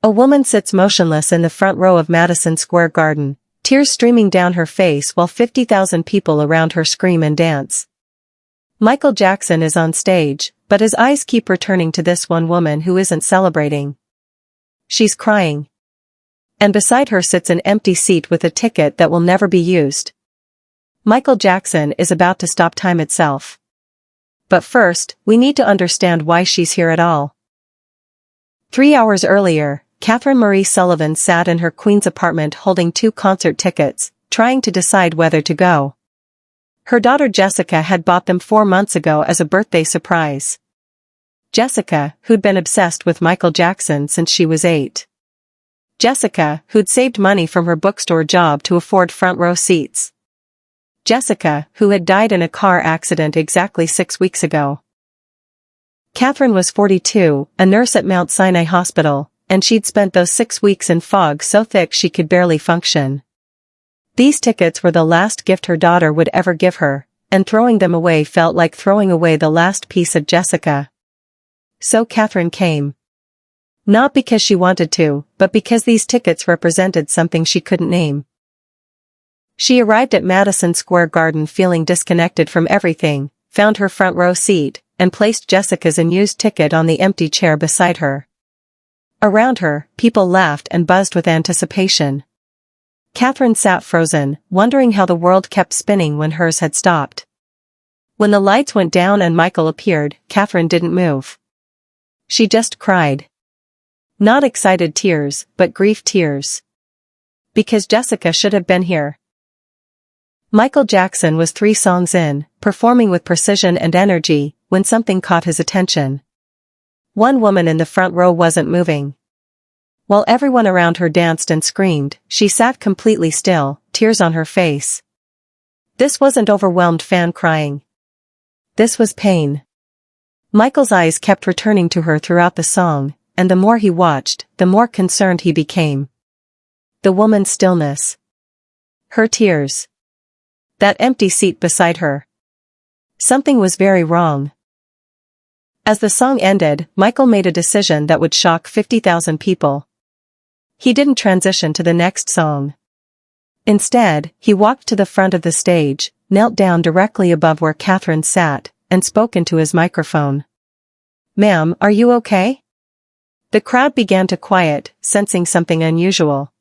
A woman sits motionless in the front row of Madison Square Garden, tears streaming down her face while 50,000 people around her scream and dance. Michael Jackson is on stage, but his eyes keep returning to this one woman who isn't celebrating. She's crying. And beside her sits an empty seat with a ticket that will never be used. Michael Jackson is about to stop time itself. But first, we need to understand why she's here at all. 3 hours earlier, Catherine Marie Sullivan sat in her Queens apartment holding 2 concert tickets, trying to decide whether to go. Her daughter Jessica had bought them 4 months ago as a birthday surprise. Jessica, who'd been obsessed with Michael Jackson since she was 8. Jessica, who'd saved money from her bookstore job to afford front row seats. Jessica, who had died in a car accident exactly 6 weeks ago. Catherine was 42, a nurse at Mount Sinai Hospital, and she'd spent those 6 weeks in fog so thick she could barely function. These tickets were the last gift her daughter would ever give her, and throwing them away felt like throwing away the last piece of Jessica. So Catherine came. Not because she wanted to, but because these tickets represented something she couldn't name. She arrived at Madison Square Garden feeling disconnected from everything, found her front row seat, and placed Jessica's unused ticket on the empty chair beside her. Around her, people laughed and buzzed with anticipation. Catherine sat frozen, wondering how the world kept spinning when hers had stopped. When the lights went down and Michael appeared, Catherine didn't move. She just cried. Not excited tears, but grief tears. Because Jessica should have been here. Michael Jackson was 3 songs in, performing with precision and energy, when something caught his attention. One woman in the front row wasn't moving. While everyone around her danced and screamed, she sat completely still, tears on her face. This wasn't overwhelmed fan crying. This was pain. Michael's eyes kept returning to her throughout the song, and the more he watched, the more concerned he became. The woman's stillness. Her tears. That empty seat beside her. Something was very wrong. As the song ended, Michael made a decision that would shock 50,000 people. He didn't transition to the next song. Instead, he walked to the front of the stage, knelt down directly above where Catherine sat, and spoke into his microphone. "Ma'am, are you okay?" The crowd began to quiet, sensing something unusual.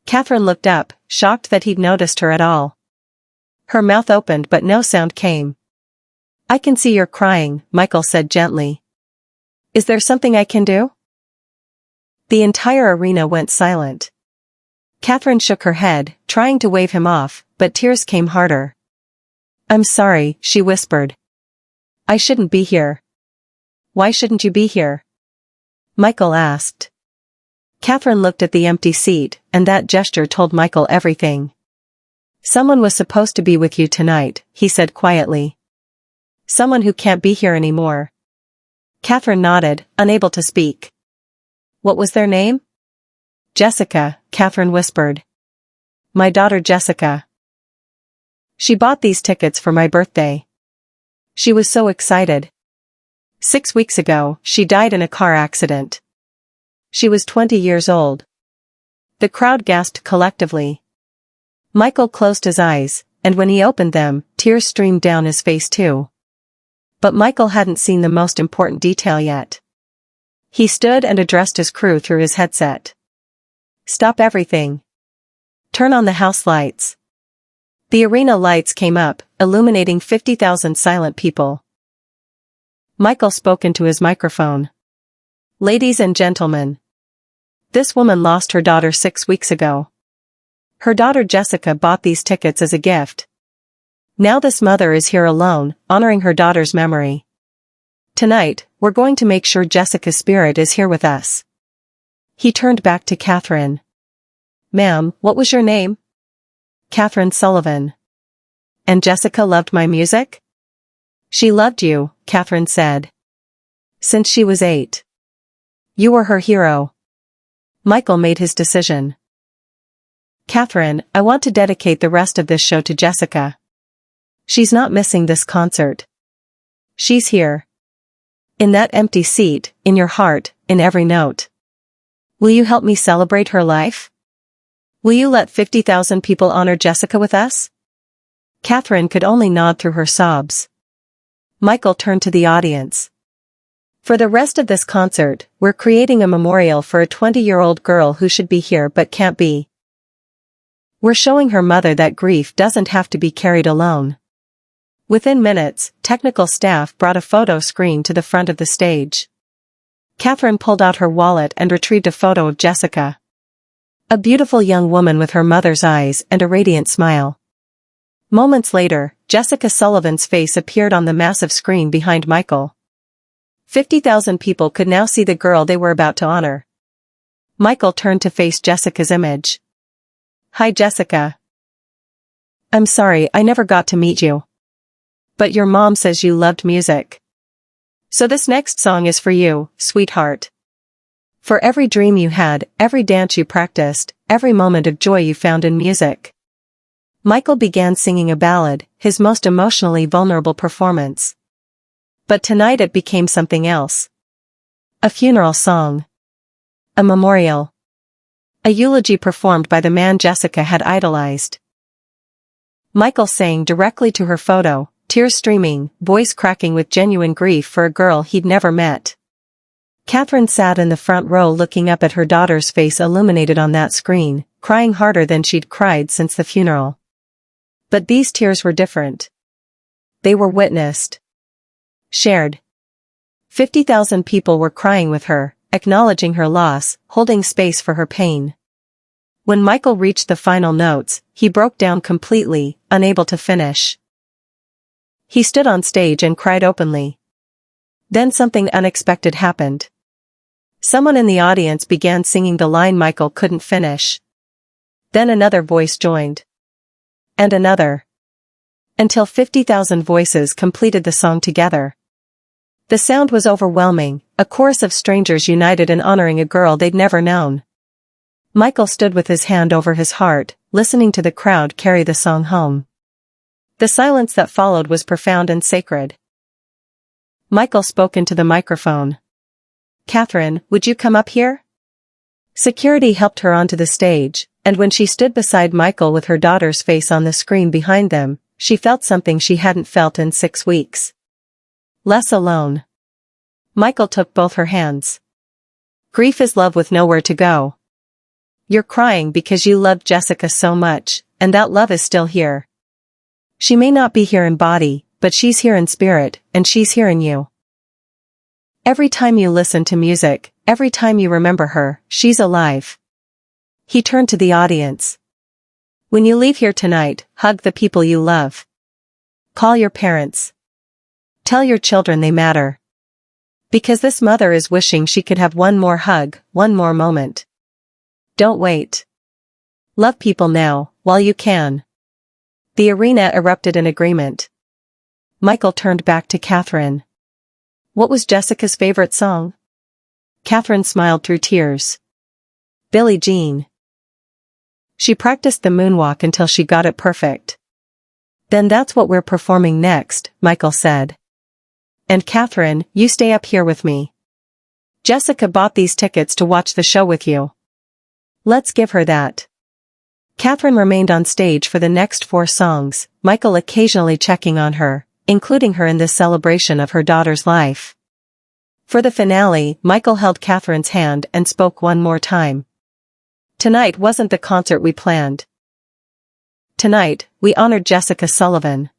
Catherine looked up, shocked that he'd noticed her at all. Her mouth opened but no sound came. "I can see you're crying," Michael said gently. "Is there something I can do?" The entire arena went silent. Catherine shook her head, trying to wave him off, but tears came harder. "I'm sorry," she whispered. "I shouldn't be here." "Why shouldn't you be here?" Michael asked. Catherine looked at the empty seat, and that gesture told Michael everything. "Someone was supposed to be with you tonight," he said quietly. "Someone who can't be here anymore." Catherine nodded, unable to speak. "What was their name?" "Jessica," Catherine whispered. "My daughter Jessica. She bought these tickets for my birthday. She was so excited. 6 weeks ago, she died in a car accident. She was 20 years old." The crowd gasped collectively. Michael closed his eyes, and when he opened them, tears streamed down his face too. But Michael hadn't seen the most important detail yet. He stood and addressed his crew through his headset. "Stop everything. Turn on the house lights." The arena lights came up, illuminating 50,000 silent people. Michael spoke into his microphone. "Ladies and gentlemen. This woman lost her daughter 6 weeks ago. Her daughter Jessica bought these tickets as a gift. Now this mother is here alone, honoring her daughter's memory. Tonight, we're going to make sure Jessica's spirit is here with us." He turned back to Catherine. "Ma'am, what was your name?" "Catherine Sullivan." "And Jessica loved my music?" "She loved you," Catherine said. "Since she was 8. You were her hero." Michael made his decision. "Catherine, I want to dedicate the rest of this show to Jessica. She's not missing this concert. She's here. In that empty seat, in your heart, in every note. Will you help me celebrate her life? Will you let 50,000 people honor Jessica with us? Catherine could only nod through her sobs. Michael turned to the audience. For the rest of this concert, we're creating a memorial for a 20-year-old girl who should be here but can't be. We're showing her mother that grief doesn't have to be carried alone. Within minutes, technical staff brought a photo screen to the front of the stage. Catherine pulled out her wallet and retrieved a photo of Jessica. A beautiful young woman with her mother's eyes and a radiant smile. Moments later, Jessica Sullivan's face appeared on the massive screen behind Michael. 50,000 people could now see the girl they were about to honor. Michael turned to face Jessica's image. Hi Jessica. I'm sorry I never got to meet you. But your mom says you loved music. So this next song is for you, sweetheart. For every dream you had, every dance you practiced, every moment of joy you found in music. Michael began singing a ballad, his most emotionally vulnerable performance. But tonight it became something else. A funeral song. A memorial. A eulogy performed by the man Jessica had idolized. Michael sang directly to her photo, tears streaming, voice cracking with genuine grief for a girl he'd never met. Catherine sat in the front row looking up at her daughter's face illuminated on that screen, crying harder than she'd cried since the funeral. But these tears were different. They were witnessed. Shared. 50,000 people were crying with her, acknowledging her loss, holding space for her pain. When Michael reached the final notes, he broke down completely, unable to finish. He stood on stage and cried openly. Then something unexpected happened. Someone in the audience began singing the line Michael couldn't finish. Then another voice joined. And another. Until 50,000 voices completed the song together. The sound was overwhelming, a chorus of strangers united in honoring a girl they'd never known. Michael stood with his hand over his heart, listening to the crowd carry the song home. The silence that followed was profound and sacred. Michael spoke into the microphone. Catherine, would you come up here? Security helped her onto the stage, and when she stood beside Michael with her daughter's face on the screen behind them, she felt something she hadn't felt in 6 weeks. Less alone. Michael took both her hands. Grief is love with nowhere to go. You're crying because you loved Jessica so much, and that love is still here. She may not be here in body, but she's here in spirit, and she's here in you. Every time you listen to music, every time you remember her, she's alive. He turned to the audience. When you leave here tonight, hug the people you love. Call your parents. Tell your children they matter. Because this mother is wishing she could have one more hug, one more moment. Don't wait. Love people now, while you can. The arena erupted in agreement. Michael turned back to Catherine. What was Jessica's favorite song? Catherine smiled through tears. Billie Jean. She practiced the moonwalk until she got it perfect. Then that's what we're performing next, Michael said. And Catherine, you stay up here with me. Jessica bought these tickets to watch the show with you. Let's give her that. Catherine remained on stage for the next 4 songs, Michael occasionally checking on her, including her in this celebration of her daughter's life. For the finale, Michael held Catherine's hand and spoke one more time. Tonight wasn't the concert we planned. Tonight, we honored Jessica Sullivan.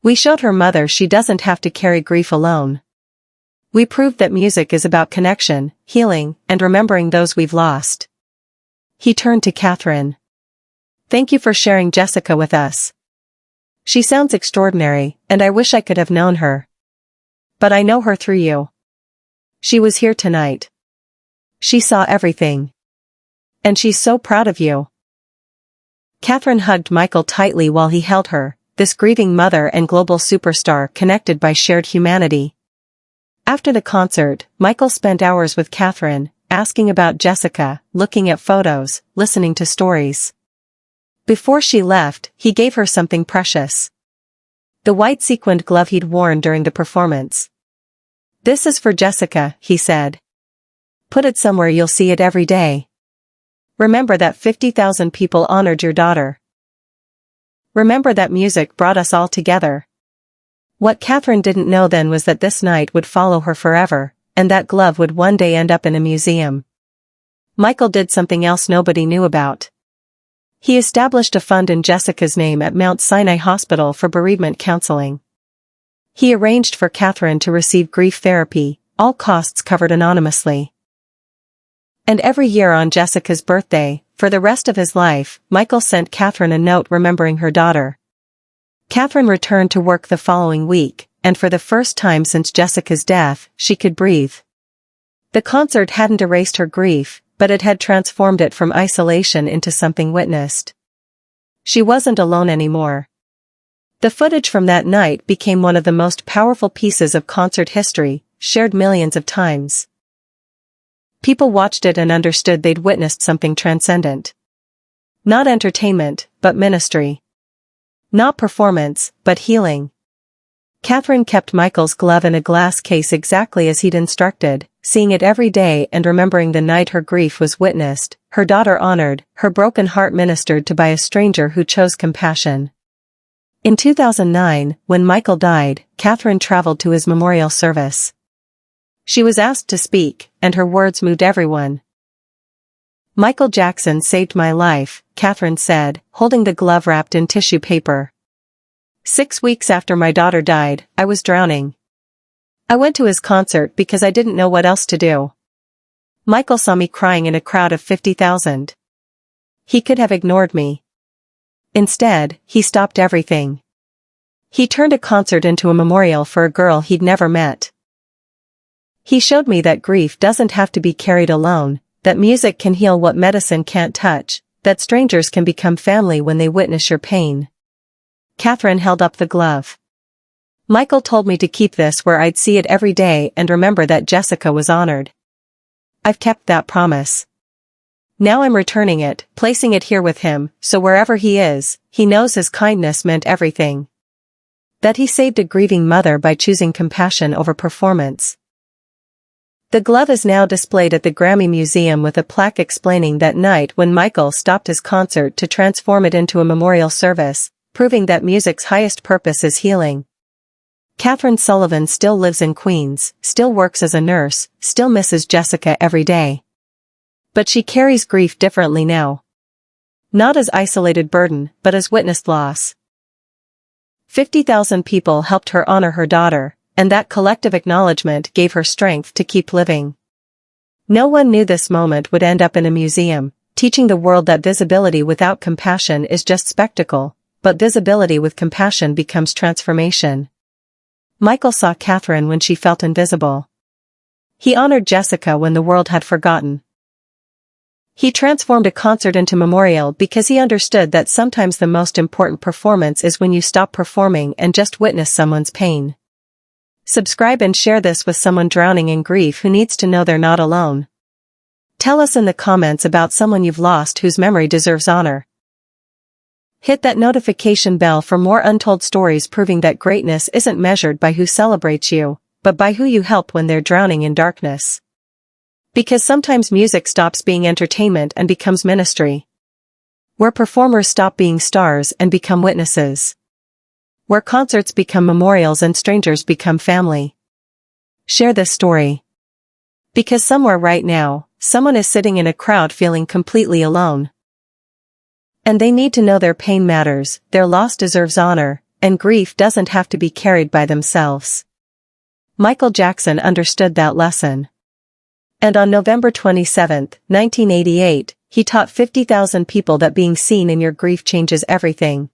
We showed her mother she doesn't have to carry grief alone. We proved that music is about connection, healing, and remembering those we've lost. He turned to Catherine. Thank you for sharing Jessica with us. She sounds extraordinary, and I wish I could have known her. But I know her through you. She was here tonight. She saw everything. And she's so proud of you. Catherine hugged Michael tightly while he held her, this grieving mother and global superstar connected by shared humanity. After the concert, Michael spent hours with Catherine, asking about Jessica, looking at photos, listening to stories. Before she left, he gave her something precious. The white sequined glove he'd worn during the performance. This is for Jessica, he said. Put it somewhere you'll see it every day. Remember that 50,000 people honored your daughter. Remember that music brought us all together. What Catherine didn't know then was that this night would follow her forever, and that glove would one day end up in a museum. Michael did something else nobody knew about. He established a fund in Jessica's name at Mount Sinai Hospital for bereavement counseling. He arranged for Catherine to receive grief therapy, all costs covered anonymously. And every year on Jessica's birthday, for the rest of his life, Michael sent Catherine a note remembering her daughter. Catherine returned to work the following week, and for the first time since Jessica's death, she could breathe. The concert hadn't erased her grief, but it had transformed it from isolation into something witnessed. She wasn't alone anymore. The footage from that night became one of the most powerful pieces of concert history, shared millions of times. People watched it and understood they'd witnessed something transcendent. Not entertainment, but ministry. Not performance, but healing. Catherine kept Michael's glove in a glass case exactly as he'd instructed, seeing it every day and remembering the night her grief was witnessed, her daughter honored, her broken heart ministered to by a stranger who chose compassion. In 2009, when Michael died, Catherine traveled to his memorial service. She was asked to speak, and her words moved everyone. "Michael Jackson saved my life," Catherine said, holding the glove wrapped in tissue paper. "6 weeks after my daughter died, I was drowning. I went to his concert because I didn't know what else to do. Michael saw me crying in a crowd of 50,000. He could have ignored me. Instead, he stopped everything. He turned a concert into a memorial for a girl he'd never met. He showed me that grief doesn't have to be carried alone, that music can heal what medicine can't touch, that strangers can become family when they witness your pain." Catherine held up the glove. "Michael told me to keep this where I'd see it every day and remember that Jessica was honored. I've kept that promise. Now I'm returning it, placing it here with him, so wherever he is, he knows his kindness meant everything. That he saved a grieving mother by choosing compassion over performance." The glove is now displayed at the Grammy Museum with a plaque explaining that night when Michael stopped his concert to transform it into a memorial service, proving that music's highest purpose is healing. Catherine Sullivan still lives in Queens, still works as a nurse, still misses Jessica every day. But she carries grief differently now. Not as isolated burden, but as witnessed loss. 50,000 people helped her honor her daughter, and that collective acknowledgement gave her strength to keep living. No one knew this moment would end up in a museum, teaching the world that visibility without compassion is just spectacle, but visibility with compassion becomes transformation. Michael saw Catherine when she felt invisible. He honored Jessica when the world had forgotten. He transformed a concert into memorial because he understood that sometimes the most important performance is when you stop performing and just witness someone's pain. Subscribe and share this with someone drowning in grief who needs to know they're not alone. Tell us in the comments about someone you've lost whose memory deserves honor. Hit that notification bell for more untold stories proving that greatness isn't measured by who celebrates you, but by who you help when they're drowning in darkness. Because sometimes music stops being entertainment and becomes ministry. Where performers stop being stars and become witnesses. Where concerts become memorials and strangers become family. Share this story. Because somewhere right now, someone is sitting in a crowd feeling completely alone. And they need to know their pain matters, their loss deserves honor, and grief doesn't have to be carried by themselves. Michael Jackson understood that lesson. And on November 27, 1988, he taught 50,000 people that being seen in your grief changes everything.